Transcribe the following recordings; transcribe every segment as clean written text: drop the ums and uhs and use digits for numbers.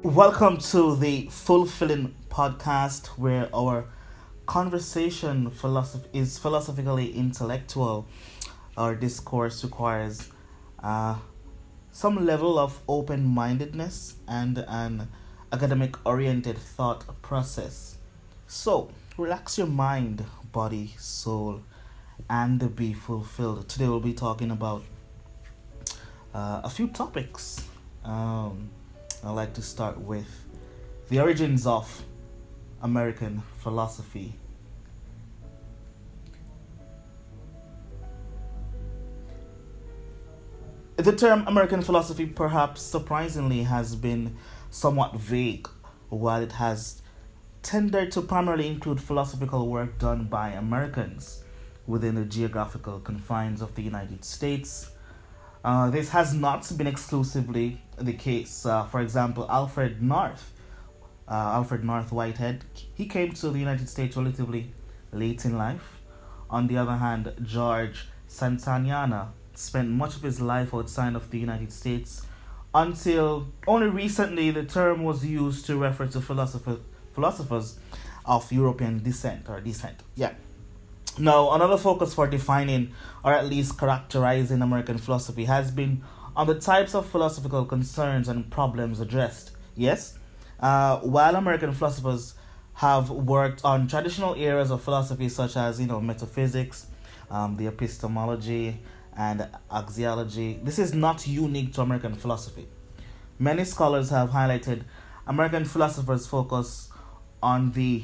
Welcome to the PhulPhilin Podcast, where our conversation is philosophically intellectual. Our discourse requires uh, some level of open mindedness and an academic oriented thought process. So, relax your mind, body, soul, and be fulfilled. Today, we'll be talking about a few topics. I'd like to start with the origins of American philosophy. The term American philosophy, perhaps surprisingly, has been somewhat vague, while it has tended to primarily include philosophical work done by Americans within the geographical confines of the United States. This has not been exclusively the case. For example, Alfred North Whitehead, he came to the United States relatively late in life. On the other hand, George Santayana spent much of his life outside of the United States until only recently the term was used to refer to philosophers of European descent. Yeah. Now, another focus for defining or at least characterizing American philosophy has been on the types of philosophical concerns and problems addressed. Yes, while American philosophers have worked on traditional areas of philosophy such as metaphysics, the epistemology, and axiology, this is not unique to American philosophy. Many scholars have highlighted American philosophers' focus on the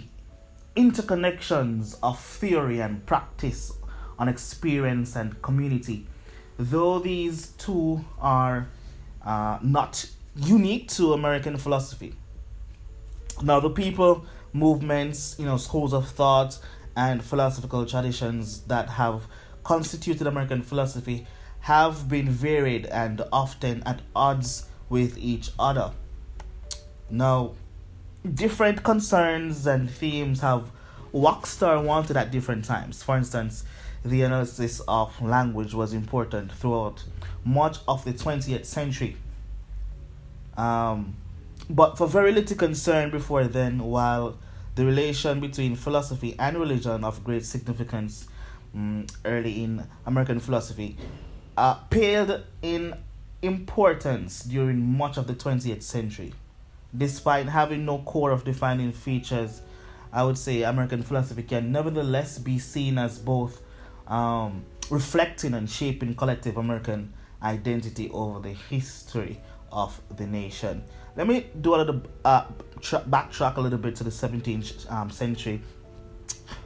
interconnections of theory and practice, on experience and community, though these two are not unique to American philosophy. Now, the people, movements, schools of thought, and philosophical traditions that have constituted American philosophy have been varied and often at odds with each other. Now, different concerns and themes have waxed or wanted at different times. For instance, the analysis of language was important throughout much of the 20th century. But for very little concern before then, while the relation between philosophy and religion of great significance early in American philosophy paled in importance during much of the 20th century. Despite having no core of defining features, I would say American philosophy can nevertheless be seen as both reflecting and shaping collective American identity over the history of the nation. Let me do a little backtrack a little bit to the 17th century.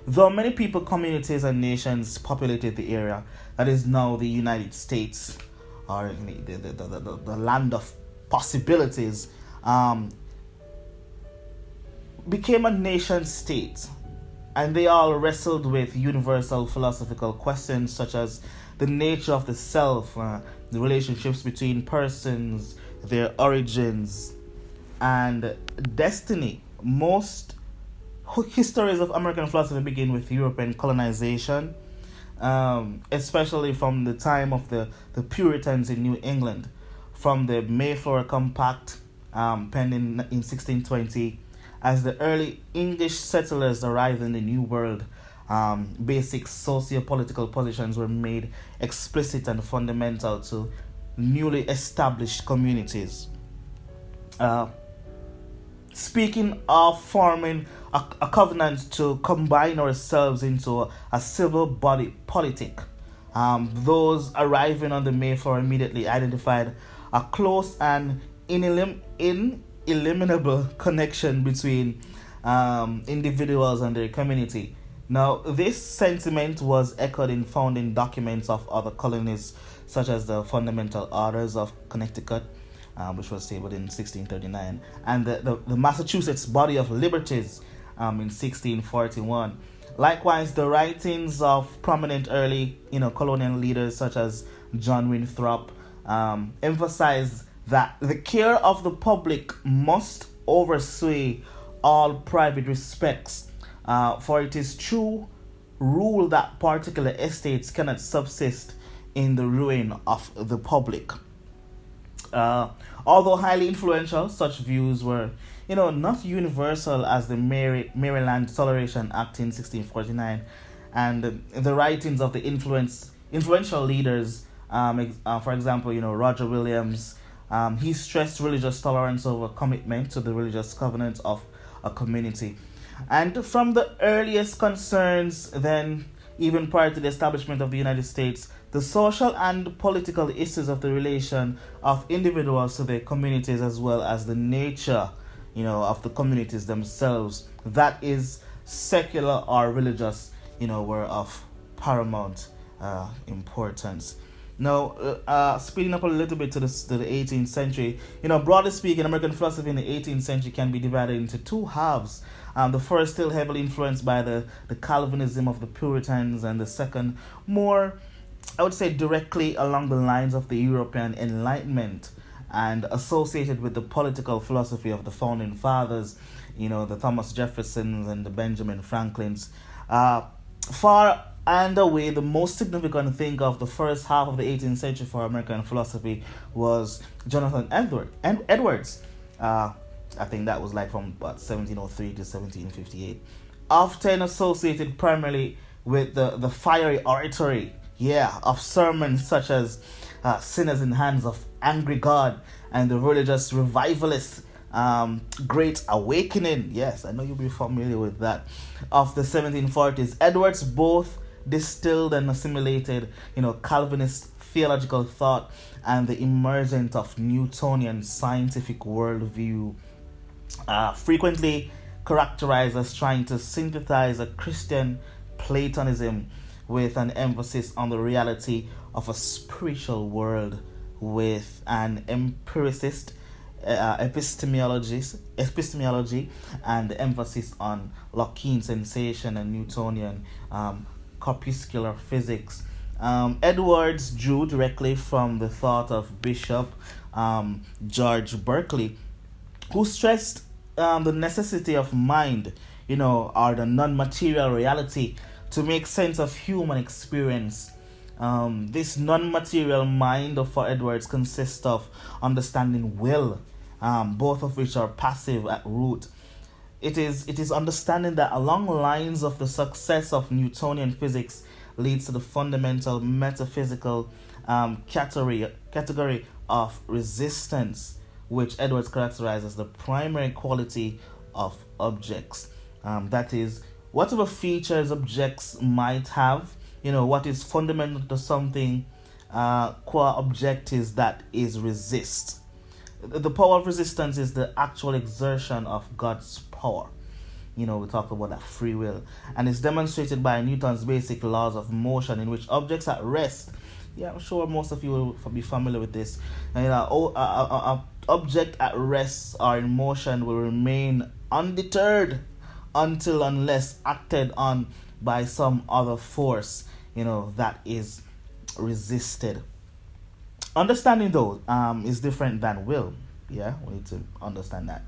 Though many people, communities, and nations populated the area that is now the United States, or the land of possibilities, became a nation state, and they all wrestled with universal philosophical questions such as the nature of the self, the relationships between persons, their origins, and destiny. Most histories of American philosophy begin with European colonization, especially from the time of the Puritans in New England, from the Mayflower Compact penned in 1620. As the early English settlers arrived in the New World, basic socio-political positions were made explicit and fundamental to newly established communities. Speaking of forming a covenant to combine ourselves into a civil body politic, those arriving on the Mayflower immediately identified a close and ineliminable connection between individuals and their community. Now, this sentiment was echoed in founding documents of other colonies, such as the Fundamental Orders of Connecticut, which was tabled in 1639, and the Massachusetts Body of Liberties in 1641. Likewise, the writings of prominent early colonial leaders such as John Winthrop emphasized that the care of the public must oversway all private respects, for it is true rule that particular estates cannot subsist in the ruin of the public. Uh, Although highly influential, such views were, not universal as the Maryland Toleration Act in 1649, and the writings of the influential leaders, for example, Roger Williams, he stressed religious tolerance over commitment to the religious covenant of a community. And from the earliest concerns, then, even prior to the establishment of the United States, the social and political issues of the relation of individuals to their communities, as well as the nature, of the communities themselves, that is secular or religious, were of paramount importance. Now, speeding up a little bit to the 18th century, broadly speaking, American philosophy in the 18th century can be divided into two halves. The first still heavily influenced by the Calvinism of the Puritans, and the second more, I would say, directly along the lines of the European Enlightenment and associated with the political philosophy of the founding fathers, the Thomas Jeffersons and the Benjamin Franklins. Far and away, the most significant thing of the first half of the 18th century for American philosophy was Jonathan Edwards. I think that was like from about 1703 to 1758. Often associated primarily with the fiery oratory, of sermons such as Sinners in Hands of Angry God and the religious revivalist Great Awakening. Yes, I know you'll be familiar with that. Of the 1740s, Edwards both distilled and assimilated, Calvinist theological thought and the emergence of Newtonian scientific worldview, frequently characterized as trying to synthesize a Christian Platonism with an emphasis on the reality of a spiritual world with an empiricist epistemology and emphasis on Lockean sensation and Newtonian corpuscular physics. Edwards drew directly from the thought of Bishop George Berkeley, who stressed the necessity of mind, or the non-material reality to make sense of human experience. This non-material mind for Edwards consists of understanding will, both of which are passive at root. It is understanding that along lines of the success of Newtonian physics leads to the fundamental metaphysical category of resistance, which Edwards characterized as the primary quality of objects. That is, whatever features objects might have, what is fundamental to something, qua object is that is resist. The power of resistance is the actual exertion of God's power. We talk about that free will, and it's demonstrated by Newton's basic laws of motion, in which objects at rest. I'm sure most of you will be familiar with this. Object at rest or in motion will remain undeterred unless acted on by some other force, that is resisted. Understanding, though, is different than will. We need to understand that.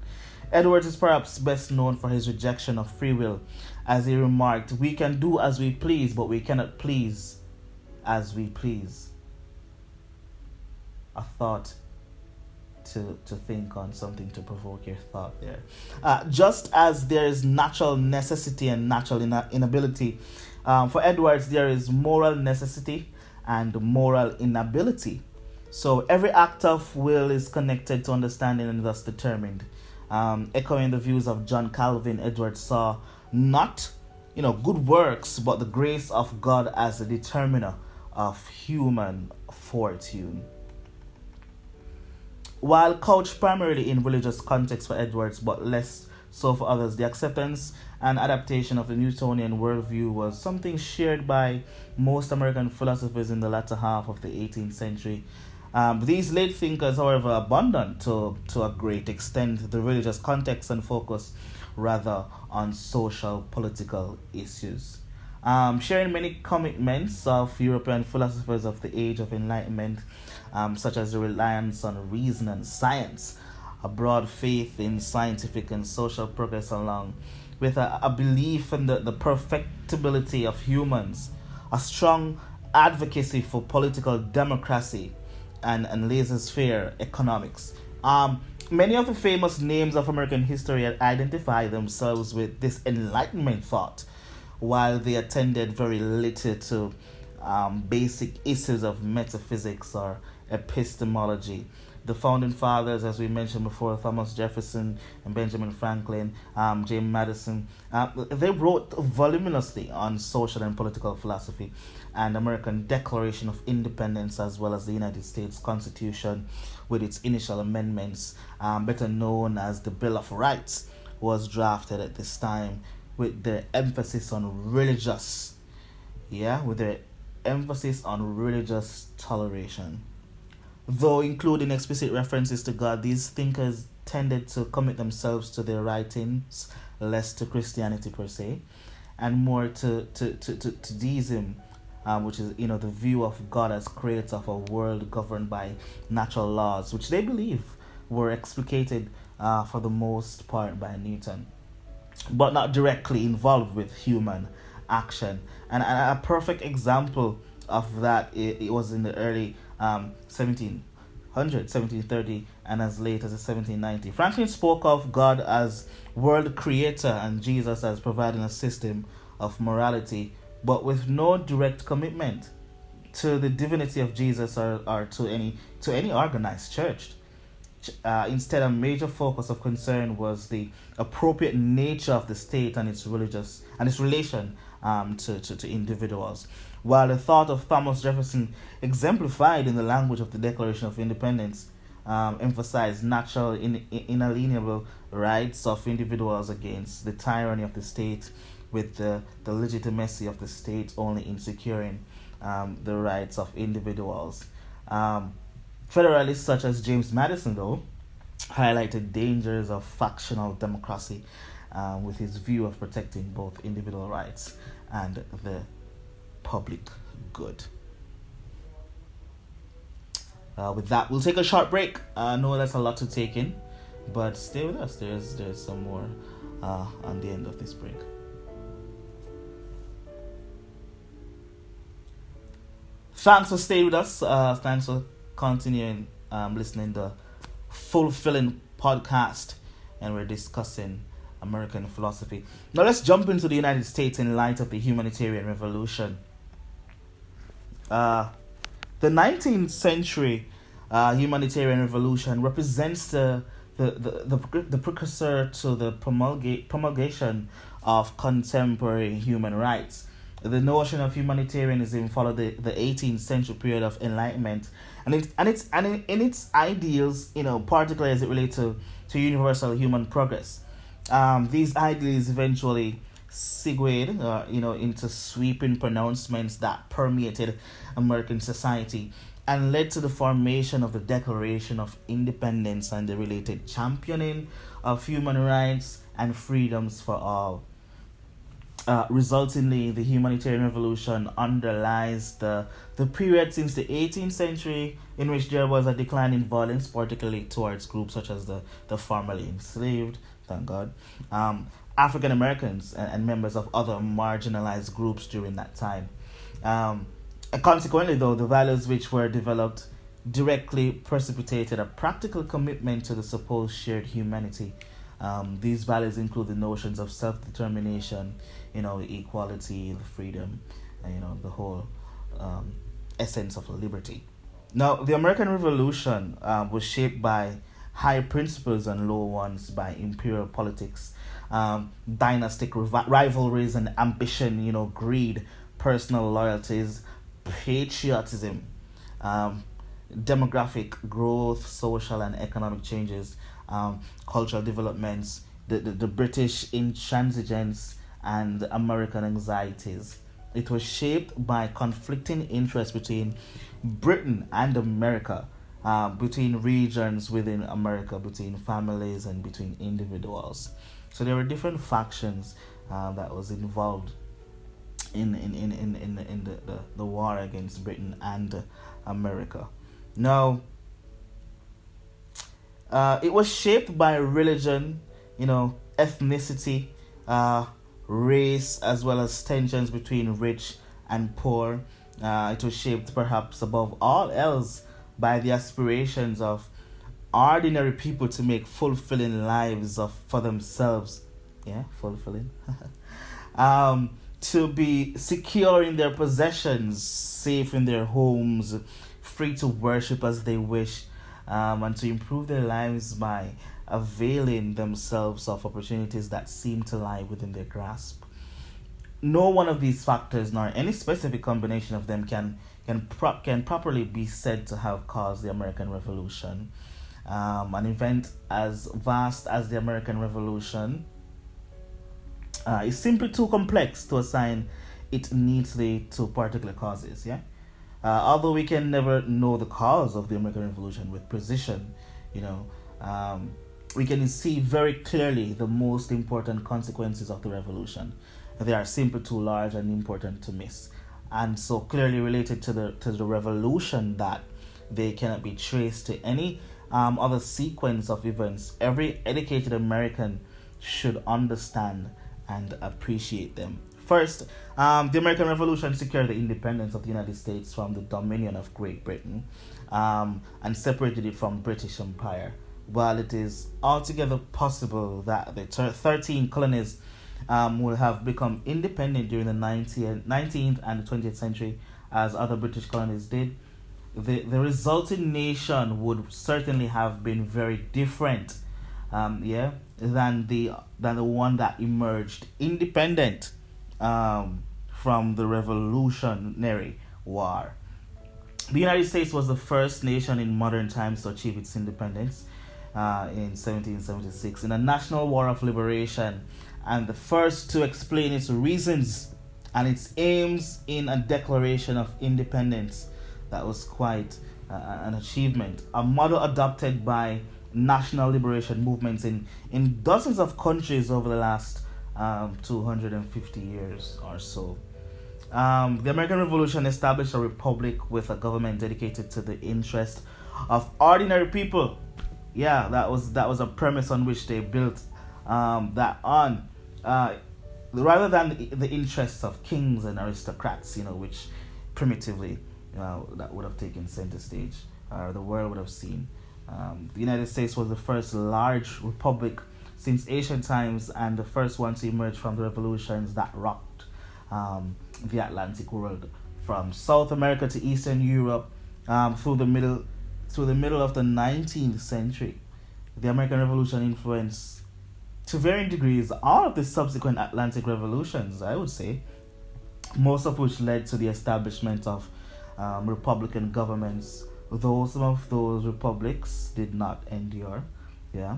Edwards is perhaps best known for his rejection of free will, as he remarked, "We can do as we please, but we cannot please as we please." A thought to think on, something to provoke your thought there. Just as there is natural necessity and natural inability, for Edwards there is moral necessity and moral inability. So every act of will is connected to understanding and thus determined. Echoing the views of John Calvin, Edwards saw not, good works, but the grace of God as the determiner of human fortune. While couched primarily in religious context for Edwards, but less so for others, the acceptance and adaptation of the Newtonian worldview was something shared by most American philosophers in the latter half of the 18th century. These late thinkers, however, abandoned to a great extent the religious context and focus rather on social political issues. Sharing many commitments of European philosophers of the Age of Enlightenment, such as the reliance on reason and science, a broad faith in scientific and social progress, along with a belief in the perfectibility of humans, a strong advocacy for political democracy, and laissez-faire economics. Many of the famous names of American history identify themselves with this Enlightenment thought, while they attended very little to basic issues of metaphysics or epistemology. The founding fathers, as we mentioned before, Thomas Jefferson and Benjamin Franklin, James Madison, they wrote voluminously on social and political philosophy, and American Declaration of Independence, as well as the United States Constitution with its initial amendments, better known as the Bill of Rights, was drafted at this time with the emphasis on religious toleration. Though including explicit references to God, these thinkers tended to commit themselves to their writings less to Christianity per se, and more to deism, which is the view of God as creator of a world governed by natural laws, which they believe were explicated for the most part by Newton, but not directly involved with human action. And a perfect example of that, it was in the early 1730, and as late as 1790. Franklin spoke of God as world creator and Jesus as providing a system of morality, but with no direct commitment to the divinity of Jesus or to any organized church. Instead, a major focus of concern was the appropriate nature of the state and its relation to individuals. While the thought of Thomas Jefferson, exemplified in the language of the Declaration of Independence, emphasized natural, inalienable rights of individuals against the tyranny of the state, with the legitimacy of the state only in securing the rights of individuals. Federalists such as James Madison, though, highlighted dangers of factional democracy with his view of protecting both individual rights and the public good. With that, we'll take a short break. I know that's a lot to take in, but stay with us. There's some more on the end of this break. Thanks for staying with us. Thanks for continuing listening to PhulPhilin Podcast, and we're discussing American philosophy. Now let's jump into the United States in light of the humanitarian revolution. The 19th century humanitarian revolution represents the precursor to the promulgation of contemporary human rights. The notion of humanitarianism followed the 18th century period of enlightenment, and in its ideals, particularly as it relates to universal human progress. These ideals eventually segued, into sweeping pronouncements that permeated American society and led to the formation of the Declaration of Independence and the related championing of human rights and freedoms for all. Resultingly, the humanitarian revolution underlies the period since the 18th century in which there was a decline in violence, particularly towards groups such as the formerly enslaved, thank God, African Americans and members of other marginalized groups during that time. Consequently, though, the values which were developed directly precipitated a practical commitment to the supposed shared humanity. These values include the notions of self-determination, equality, the freedom, and, the whole essence of liberty. Now, the American Revolution was shaped by high principles and low ones by imperial politics, dynastic rivalries and ambition, greed, personal loyalties, patriotism, demographic growth, social and economic changes, cultural developments, the British intransigence, and American anxieties. It was shaped by conflicting interests between Britain and America, between regions within America, between families and between individuals. So there were different factions that was involved in the war against Britain and America. Now, it was shaped by religion, ethnicity, race, as well as tensions between rich and poor. It was shaped perhaps above all else by the aspirations of ordinary people to make fulfilling lives for themselves. Yeah, fulfilling. To be secure in their possessions, safe in their homes, free to worship as they wish, and to improve their lives by availing themselves of opportunities that seem to lie within their grasp. No one of these factors, nor any specific combination of them, can properly be said to have caused the American Revolution. An event as vast as the American Revolution is simply too complex to assign it neatly to particular causes. Yeah, although we can never know the cause of the American Revolution with precision, you know, we can see very clearly the most important consequences of the revolution. They are simply too large and important to miss, and so clearly related to the revolution that they cannot be traced to any other sequence of events. Every educated American should understand and appreciate them. First, the American Revolution secured the independence of the United States from the dominion of Great Britain, and separated it from British Empire. While it is altogether possible that the 13 colonies will have become independent during the 19th and the 20th century, as other British colonies did, the resulting nation would certainly have been very different, than the one that emerged independent from the Revolutionary War. The United States was the first nation in modern times to achieve its independence in 1776 in a national war of liberation, and the first to explain its reasons and its aims in a declaration of independence. That was quite an achievement, a model adopted by national liberation movements in dozens of countries over the last 250 years or so. The American Revolution established a republic with a government dedicated to the interest of ordinary people. Yeah, that was a premise on which they built that on, rather than the interests of kings and aristocrats, which primitively that would have taken center stage, or the world would have seen. The United States was the first large republic since ancient times, and the first one to emerge from the revolutions that rocked the Atlantic world, from South America to Eastern Europe, through the middle of the 19th century. The American Revolution influenced, to varying degrees, all of the subsequent Atlantic revolutions, I would say, most of which led to the establishment of republican governments, though some of those republics did not endure. Yeah,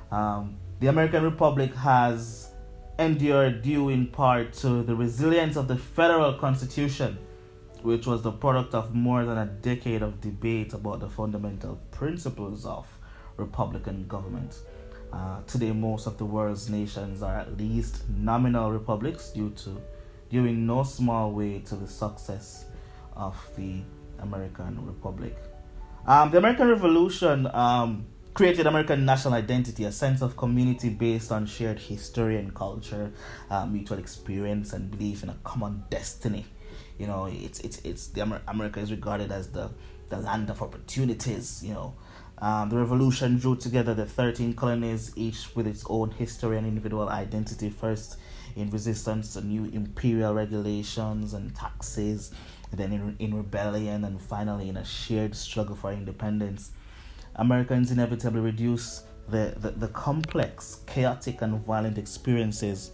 the American Republic has endured due in part to the resilience of the federal Constitution, which was the product of more than a decade of debate about the fundamental principles of republican government. Today, most of the world's nations are at least nominal republics, due in no small way to the success of the American Republic. The American Revolution created American national identity, a sense of community based on shared history and culture, mutual experience, and belief in a common destiny. America is regarded as the land of opportunities. The revolution drew together the 13 colonies, each with its own history and individual identity, first in resistance to new imperial regulations and taxes, then in rebellion, and finally in a shared struggle for independence. Americans inevitably reduce the complex, chaotic, and violent experiences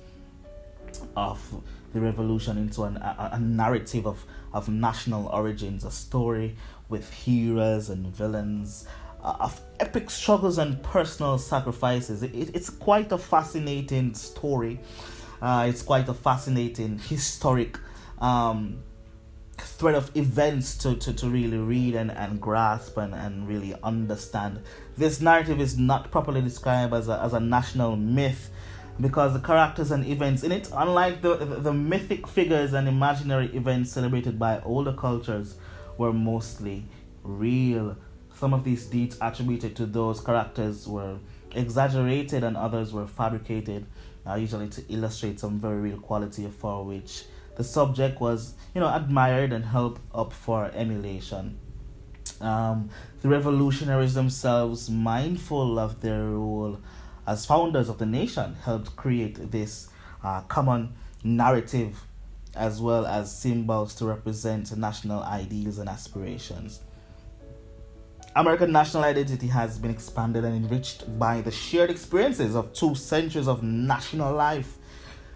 of the revolution into a narrative of national origins, a story with heroes and villains, of epic struggles and personal sacrifices. It's quite a fascinating story. It's quite a fascinating historic thread of events to really read and grasp and really understand. This narrative is not properly described as a national myth, because the characters and events in it, unlike the mythic figures and imaginary events celebrated by older cultures, were mostly real. Some of these deeds attributed to those characters were exaggerated, and others were fabricated, usually to illustrate some very real quality for which the subject was, admired and held up for emulation. The revolutionaries themselves, mindful of their role as founders of the nation, helped create this common narrative as well as symbols to represent national ideals and aspirations. American national identity has been expanded and enriched by the shared experiences of 2 centuries of national life.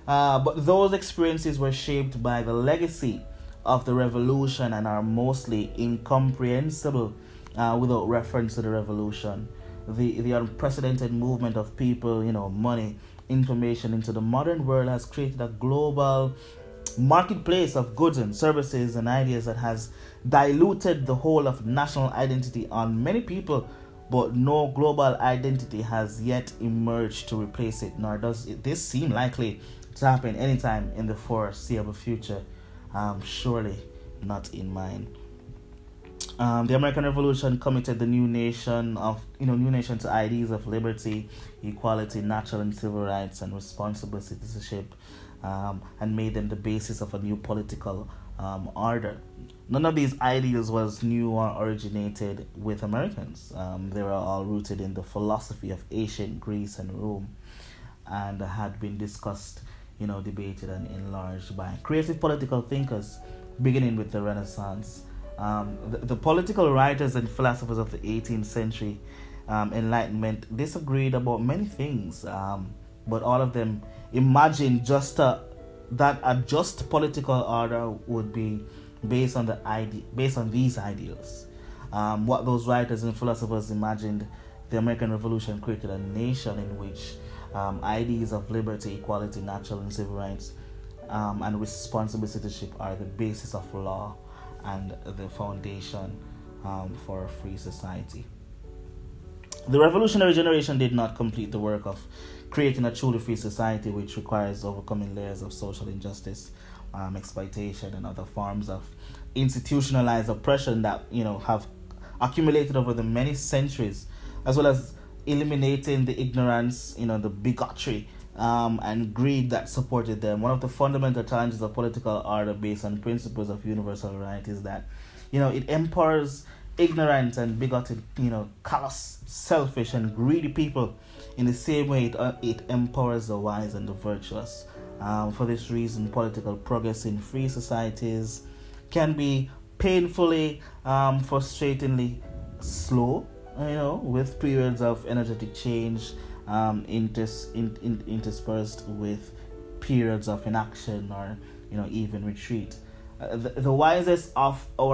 But those experiences were shaped by the legacy of the revolution and are mostly incomprehensible without reference to the revolution. The unprecedented movement of people, money, information into the modern world has created a global marketplace of goods and services and ideas that has diluted the whole of national identity on many people, but no global identity has yet emerged to replace it, nor does this seem likely to happen anytime in the foreseeable future. Surely not in mine. The American Revolution committed the new nation to ideas of liberty, equality, natural and civil rights, and responsible citizenship, and made them the basis of a new political order. None of these ideals was new or originated with Americans. They were all rooted in the philosophy of ancient Greece and Rome, and had been discussed, debated and enlarged by creative political thinkers, beginning with the Renaissance. The political writers and philosophers of the 18th century Enlightenment disagreed about many things, but all of them imagined that a just political order would be based on these ideals. What those writers and philosophers imagined, the American Revolution created a nation in which ideas of liberty, equality, natural and civil rights, and responsible citizenship are the basis of law and the foundation for a free society. The revolutionary generation did not complete the work of creating a truly free society, which requires overcoming layers of social injustice, exploitation, and other forms of institutionalized oppression that have accumulated over the many centuries, as well as eliminating the ignorance, the bigotry, and greed that supported them. One of the fundamental challenges of political order based on principles of universal right is that, it empowers ignorant and bigoted, callous, selfish, and greedy people in the same way it empowers the wise and the virtuous. For this reason, political progress in free societies can be painfully, frustratingly slow, with periods of energetic change interspersed with periods of inaction or even retreat. The wisest of the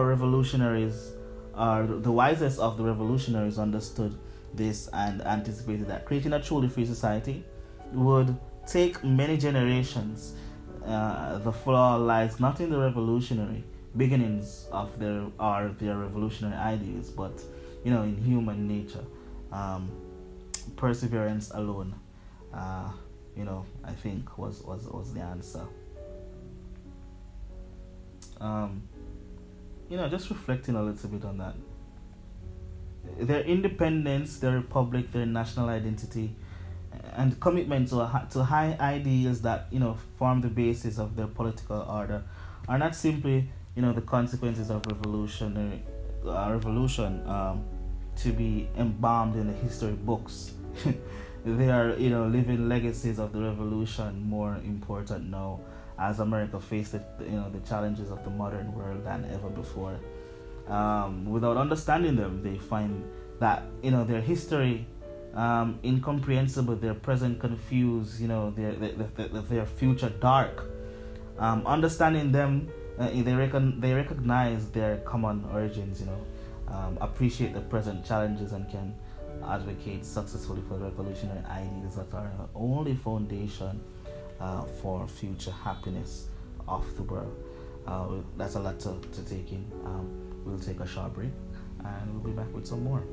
revolutionaries understood this and anticipated that creating a truly free society would take many generations. The flaw lies not in the revolutionary beginnings of their revolutionary ideas, but in human nature. Perseverance alone, I think was the answer. Just reflecting a little bit on that. Their independence, their republic, their national identity, and commitment to high ideals that form the basis of their political order are not simply the consequences of revolution to be embalmed in the history books. They are living legacies of the revolution, more important now as America faced the challenges of the modern world than ever before. Without understanding them, they find that their history incomprehensible, their present confused, their future dark. Understanding them, they recognize their common origins, appreciate the present challenges, and can advocate successfully for revolutionary ideas that are the only foundation for future happiness of the world. That's a lot to take in. We'll take a short break and we'll be back with some more.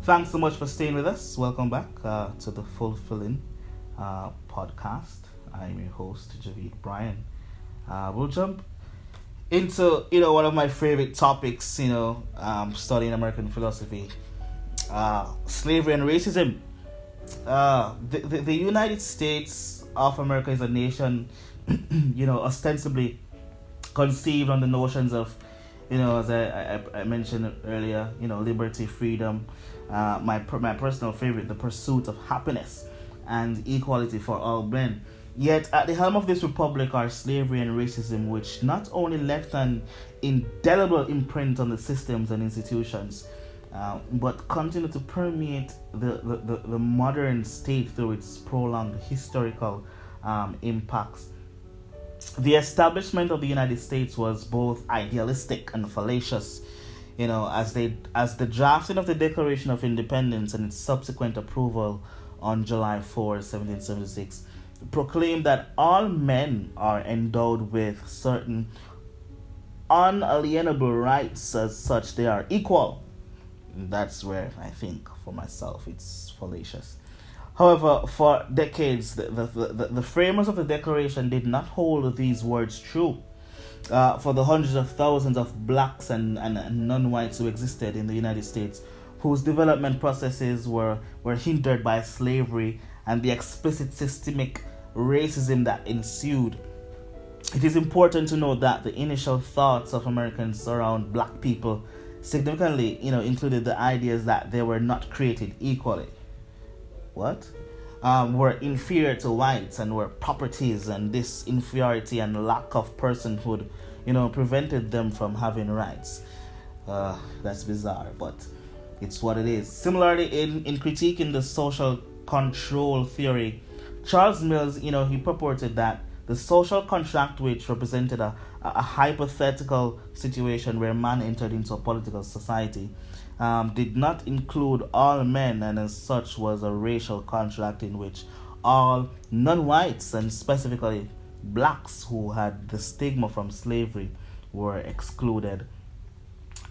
Thanks so much for staying with us. Welcome back to the PhulPhilin Podcast. I'm your host, Javid Bryan. We'll jump into one of my favorite topics, studying American philosophy, slavery and racism. The United States of America is a nation, ostensibly conceived on the notions of, as I mentioned earlier, liberty, freedom, my personal favorite, the pursuit of happiness and equality for all men. Yet at the helm of this republic are slavery and racism, which not only left an indelible imprint on the systems and institutions, but continue to permeate the modern state through its prolonged historical impacts. The establishment of the United States was both idealistic and fallacious, as the drafting of the Declaration of Independence and its subsequent approval on July 4, 1776, proclaimed that all men are endowed with certain unalienable rights. As such, they are equal. That's where I think, for myself, it's fallacious. However, for decades, the framers of the Declaration did not hold these words true. For the hundreds of thousands of blacks and non-whites who existed in the United States, whose development processes were hindered by slavery and the explicit systemic racism that ensued, it is important to note that the initial thoughts of Americans around black people significantly, included the ideas that they were not created equally. Were inferior to whites and were properties, and this inferiority and lack of personhood, prevented them from having rights. That's bizarre, but it's what it is. Similarly, in critiquing the social control theory, Charles Mills, he purported that the social contract, which represented a hypothetical situation where man entered into a political society, did not include all men, and as such was a racial contract in which all non-whites, and specifically blacks who had the stigma from slavery, were excluded.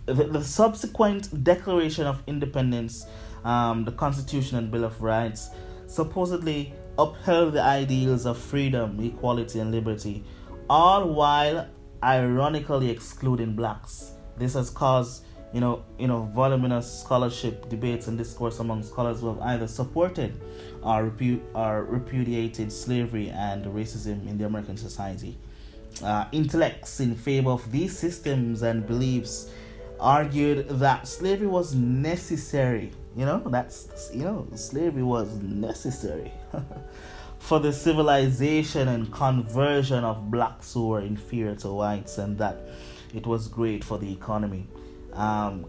The subsequent Declaration of Independence, the Constitution and Bill of Rights, supposedly upheld the ideals of freedom, equality, and liberty, all while ironically excluding blacks. This has caused voluminous scholarship debates and discourse among scholars who have either supported or repudiated slavery and racism in the American society. Intellects in favor of these systems and beliefs argued that slavery was necessary. Slavery was necessary for the civilization and conversion of blacks who were inferior to whites, and that it was great for the economy.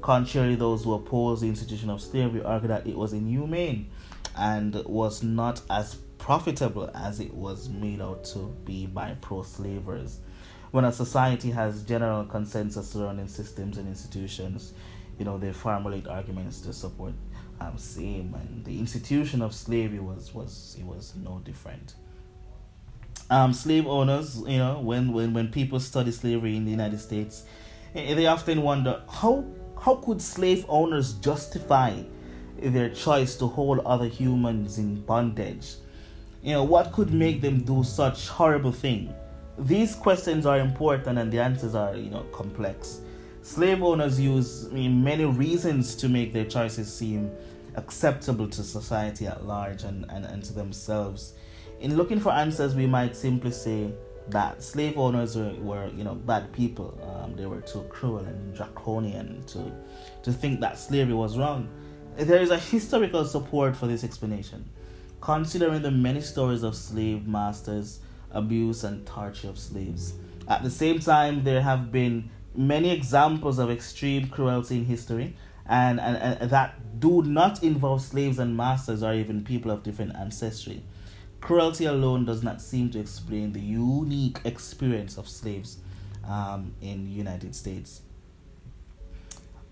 Contrary, those who opposed the institution of slavery argued that it was inhumane and was not as profitable as it was made out to be by pro-slavers. When a society has general consensus surrounding systems and institutions, they formulate arguments to support same, and the institution of slavery was no different. Slave owners, when people study slavery in the United States, they often wonder how could slave owners justify their choice to hold other humans in bondage? What could make them do such horrible thing? These questions are important and the answers are, complex. Slave owners use many reasons to make their choices seem acceptable to society at large and to themselves. In looking for answers, we might simply say that slave owners were bad people. They were too cruel and draconian to think that slavery was wrong. There is a historical support for this explanation, considering the many stories of slave masters, abuse and torture of slaves. At the same time, there have been many examples of extreme cruelty in history, and that do not involve slaves and masters or even people of different ancestry. Cruelty alone does not seem to explain the unique experience of slaves in the United States.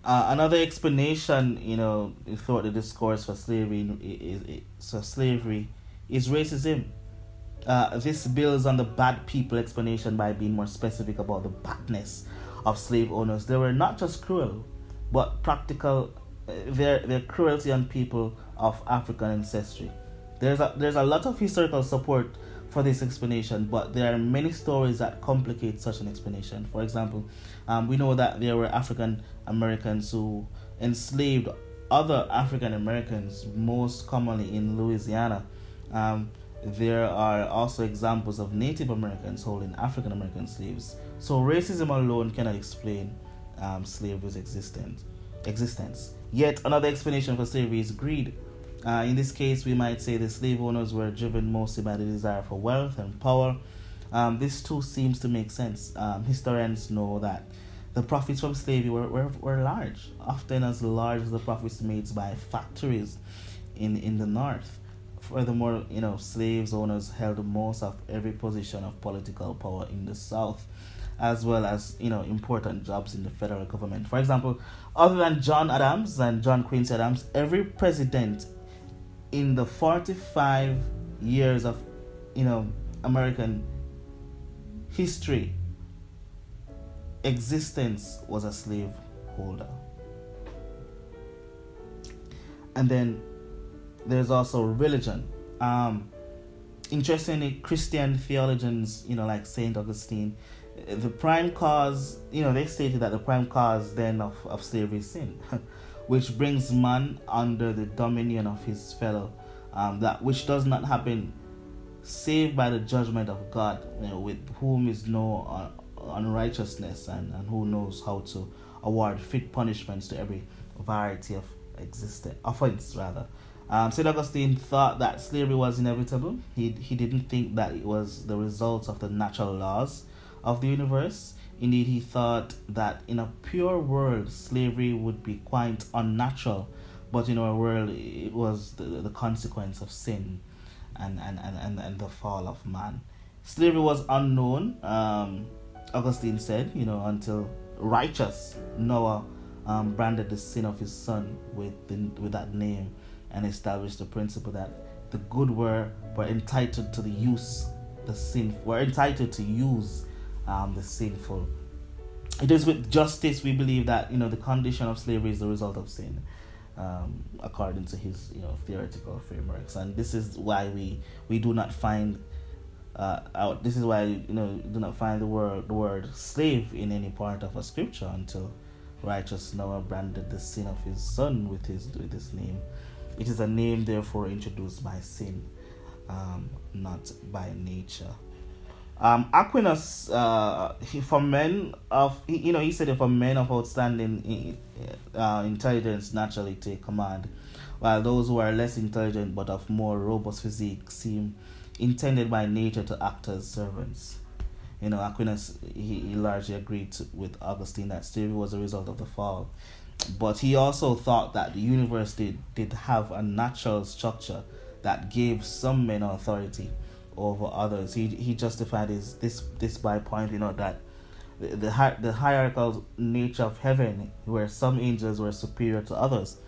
Another explanation, throughout the discourse for slavery is racism. This builds on the bad people explanation by being more specific about the badness of slave owners. They were not just cruel, but practical. Their cruelty on people of African ancestry. There's a lot of historical support for this explanation, but there are many stories that complicate such an explanation. For example, we know that there were African Americans who enslaved other African Americans, most commonly in Louisiana. there are also examples of Native Americans holding African American slaves. So racism alone cannot explain slavery's existence. Yet another explanation for slavery is greed. In this case, we might say the slave owners were driven mostly by the desire for wealth and power. This too seems to make sense. Historians know that the profits from slavery were large, often as large as the profits made by factories in the North. Furthermore, slaves owners held most of every position of political power in the South, as well as important jobs in the federal government. For example, other than John Adams and John Quincy Adams, every president in the 45 years of American history existence was a slave holder. And then there's also religion. Interestingly, Christian theologians, like Saint Augustine, the prime cause, they stated that the prime cause then of slavery is sin, which brings man under the dominion of his fellow, that which does not happen save by the judgment of God, with whom is no unrighteousness, and who knows how to award fit punishments to every variety of offense rather. St. Augustine thought that slavery was inevitable. He didn't think that it was the result of the natural laws of the universe. Indeed, he thought that in a pure world, slavery would be quite unnatural, but in our world, it was the consequence of sin and the fall of man. Slavery was unknown, Augustine said, until righteous Noah branded the sin of his son with that name, and established the principle that the good were entitled to use the sinful. It is with justice we believe that the condition of slavery is the result of sin, according to his theoretical frameworks, and this is why we do not find this is why do not find the word slave in any part of a scripture until righteous Noah branded the sin of his son with his name. It is a name therefore introduced by sin, not by nature. Aquinas, he said for men of outstanding intelligence naturally take command, while those who are less intelligent but of more robust physique seem intended by nature to act as servants. Aquinas, he largely agreed with Augustine that slavery was a result of the fall, but he also thought that the universe did have a natural structure that gave some men authority over others. He justified this by pointing out that the hierarchical nature of heaven, where some angels were superior to others.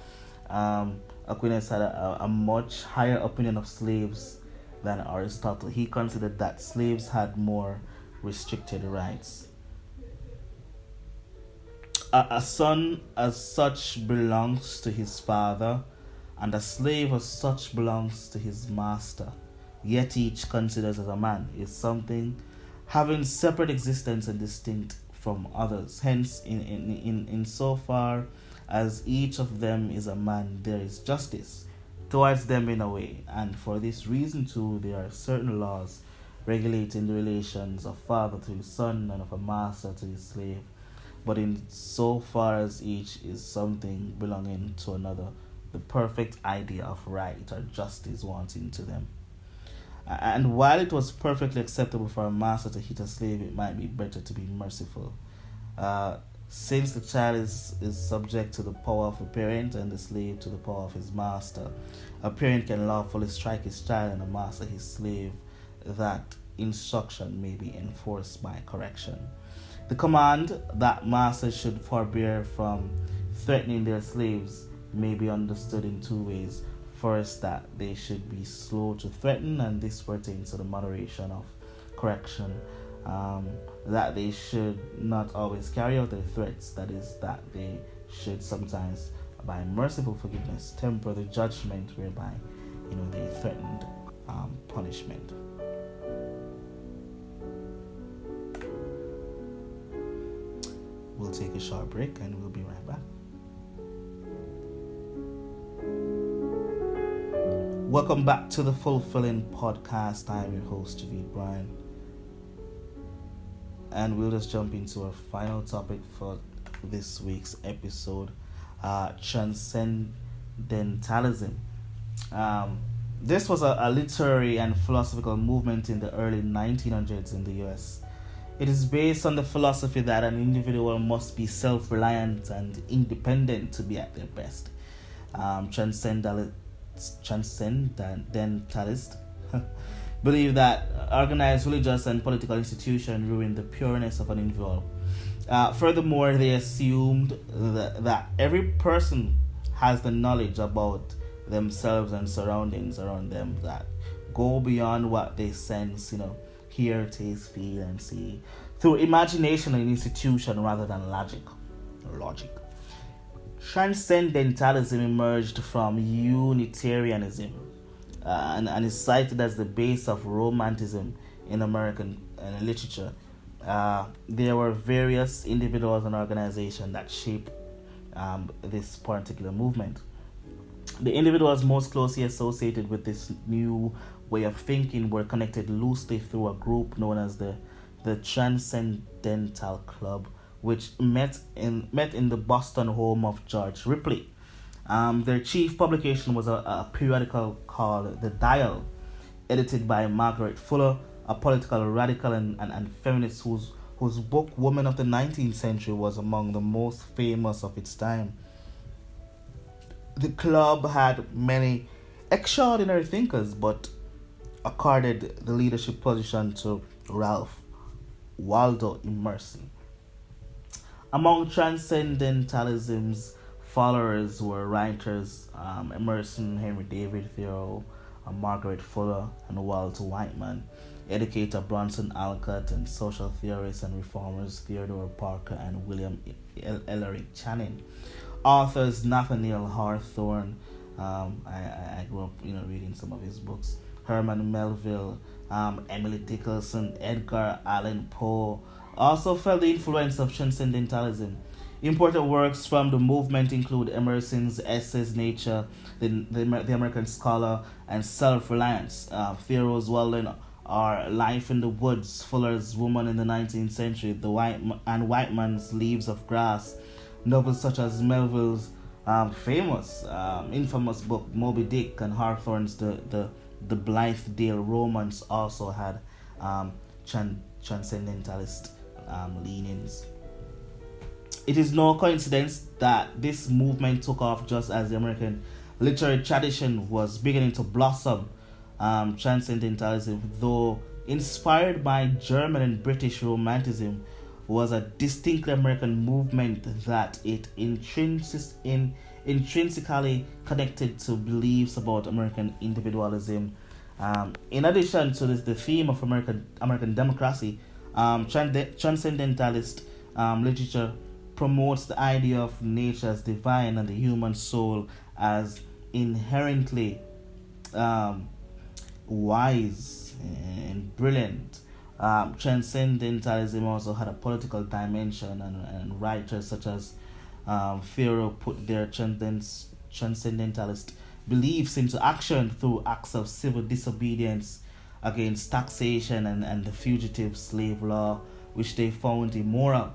Aquinas had a much higher opinion of slaves than Aristotle. He considered that slaves had more restricted rights. A son as such belongs to his father, and a slave as such belongs to his master. Yet each, considered as a man, is something having separate existence and distinct from others. Hence, in so far as each of them is a man, there is justice towards them in a way, and for this reason too, there are certain laws regulating the relations of father to his son and of a master to his slave. But in so far as each is something belonging to another, the perfect idea of right or justice wanting to them. And while it was perfectly acceptable for a master to hit a slave, it might be better to be merciful. Since the child is subject to the power of a parent and the slave to the power of his master, a parent can lawfully strike his child and a master his slave, that instruction may be enforced by correction. The command that masters should forbear from threatening their slaves may be understood in two ways. First, that they should be slow to threaten, and this pertains to the moderation of correction. That they should not always carry out their threats, that is, that they should sometimes, by merciful forgiveness, temper the judgment whereby they threatened punishment. We'll take a short break and we'll be right back. Welcome back to the PhulPhilin Podcast. I am your host, Javid Bryan. And we'll just jump into our final topic for this week's episode, transcendentalism. This was a literary and philosophical movement in the early 1900s in the US. It is based on the philosophy that an individual must be self-reliant and independent to be at their best. Transcendentalists believe that organized religious and political institutions ruin the pureness of an individual. Furthermore, they assumed that every person has the knowledge about themselves and surroundings around them that go beyond what they sense, hear, taste, feel, and see, through imagination and institution rather than logic. Transcendentalism emerged from Unitarianism and is cited as the base of Romanticism in American literature. There were various individuals and organizations that shaped this particular movement. The individuals most closely associated with this new way of thinking were connected loosely through a group known as the Transcendental Club, which met in the Boston home of George Ripley. Their chief publication was a periodical called The Dial, edited by Margaret Fuller, a political radical and feminist whose book Women of the 19th Century was among the most famous of its time. The club had many extraordinary thinkers, but accorded the leadership position to Ralph Waldo Emerson. Among Transcendentalism's followers were writers Emerson, Henry David Thoreau, Margaret Fuller, and Walter Whiteman, educator Bronson Alcott, and social theorists and reformers Theodore Parker and William Ellery Channing. Authors Nathaniel Hawthorne, I grew up reading some of his books, Herman Melville, Emily Dickinson, Edgar Allan Poe also felt the influence of Transcendentalism. Important works from the movement include Emerson's essays Nature, the American Scholar, and Self-Reliance, Thoreau's Walden or Life in the Woods, Fuller's Woman in the 19th Century, Whiteman's Leaves of Grass. Novels such as Melville's infamous book Moby Dick and Hawthorne's the Blithedale Romance also had transcendentalist leanings. It is no coincidence that this movement took off just as the American literary tradition was beginning to blossom. Transcendentalism, though inspired by German and British Romanticism, was a distinctly American movement that it intrinsically connected to beliefs about American individualism. In addition to the theme of American democracy, transcendentalist literature promotes the idea of nature as divine and the human soul as inherently wise and brilliant. Transcendentalism also had a political dimension, and writers such as Thoreau put their transcendentalist beliefs into action through acts of civil disobedience against taxation and the fugitive slave law, which they found immoral.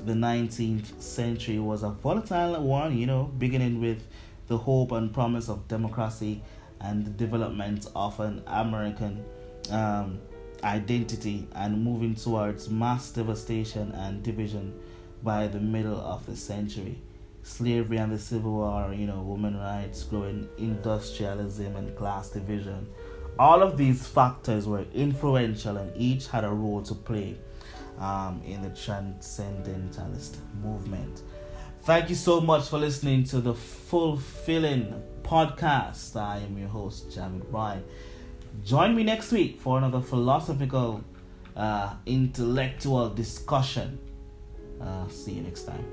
The 19th century was a volatile one, beginning with the hope and promise of democracy and the development of an American identity, and moving towards mass devastation and division by the middle of the century. Slavery and the Civil War, women's rights, growing industrialism and class division. All of these factors were influential and each had a role to play in the transcendentalist movement. Thank you so much for listening to the PhulPhilin Podcast. I am your host, Javid Bryan. Join me next week for another philosophical, intellectual discussion. See you next time.